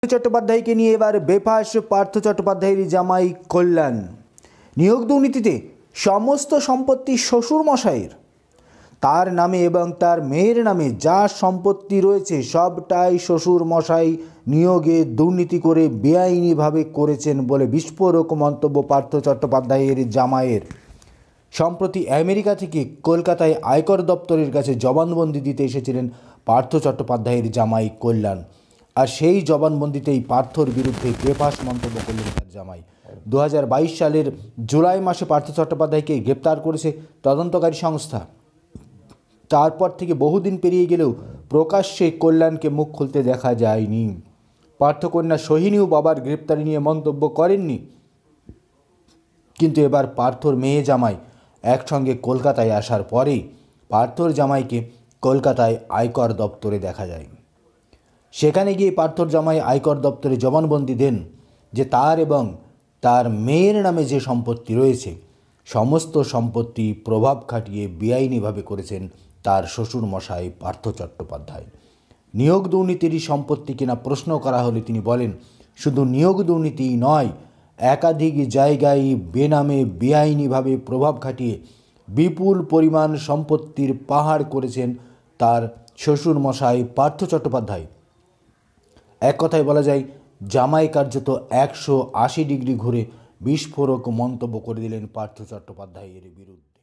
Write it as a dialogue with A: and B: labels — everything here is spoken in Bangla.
A: চট্টোপাধ্যায়কে নিয়ে এবার বেফাঁস পার্থ চট্টোপাধ্যায়ের জামাই কল্যাণ। নিয়োগ দুর্নীতিতে সমস্ত সম্পত্তি শ্বশুর মশাইয়ের। তার নামে এবং তার মেয়ের নামে যা সম্পত্তি রয়েছে সবটাই শ্বশুর মশাই নিয়োগে দুর্নীতি করে বেআইনিভাবে করেছেন বলে বিস্ফোরক মন্তব্য পার্থ চট্টোপাধ্যায়ের জামাইয়ের। সম্প্রতি আমেরিকা থেকে কলকাতায় আয়কর দপ্তরের কাছে জবানবন্দি দিতে এসেছিলেন পার্থ চট্টোপাধ্যায়ের জামাই কল্যাণ। আর সেই জবানবন্দিতেই পার্থর বিরুদ্ধে বেফাঁস মন্তব্য করলেন তার জামাই। 2022 সালের জুলাই মাসে পার্থ চট্টোপাধ্যায়কে গ্রেপ্তার করেছে তদন্তকারী সংস্থা। তারপর থেকে বহুদিন পেরিয়ে গেলেও প্রকাশ্যে কল্যাণকে মুখ খুলতে দেখা যায়নি। পার্থকন্যা সোহিনীও বাবার গ্রেপ্তারি নিয়ে মন্তব্য করেননি। কিন্তু এবার পার্থর মেয়ে জামাই একসঙ্গে কলকাতায় আসার পরেই পার্থর জামাইকে কলকাতায় আয়কর দপ্তরে দেখা যায়। সেখানে গিয়ে পার্থর জামাই আয়কর দপ্তরে জবানবন্দি দেন যে তার এবং তার মেয়ের নামে যে সম্পত্তি রয়েছে সমস্ত সম্পত্তি প্রভাব খাটিয়ে বেআইনিভাবে করেছেন তার শ্বশুর মশাই পার্থ চট্টোপাধ্যায়। নিয়োগ দুর্নীতিরই সম্পত্তি কিনা প্রশ্ন করা হলে তিনি বলেন, শুধু নিয়োগ দুর্নীতিই নয়, একাধিক জায়গায় বেনামে বেআইনিভাবে প্রভাব খাটিয়ে বিপুল পরিমাণ সম্পত্তির পাহাড় করেছেন তার শ্বশুর মশাই পার্থ চট্টোপাধ্যায়। এক কথায় বলা যায়, জামাই কার্যত 180 ডিগ্রি ঘুরে বিস্ফোরক মন্তব্য করে দিলেন পার্থ চট্টোপাধ্যায়ের বিরুদ্ধে।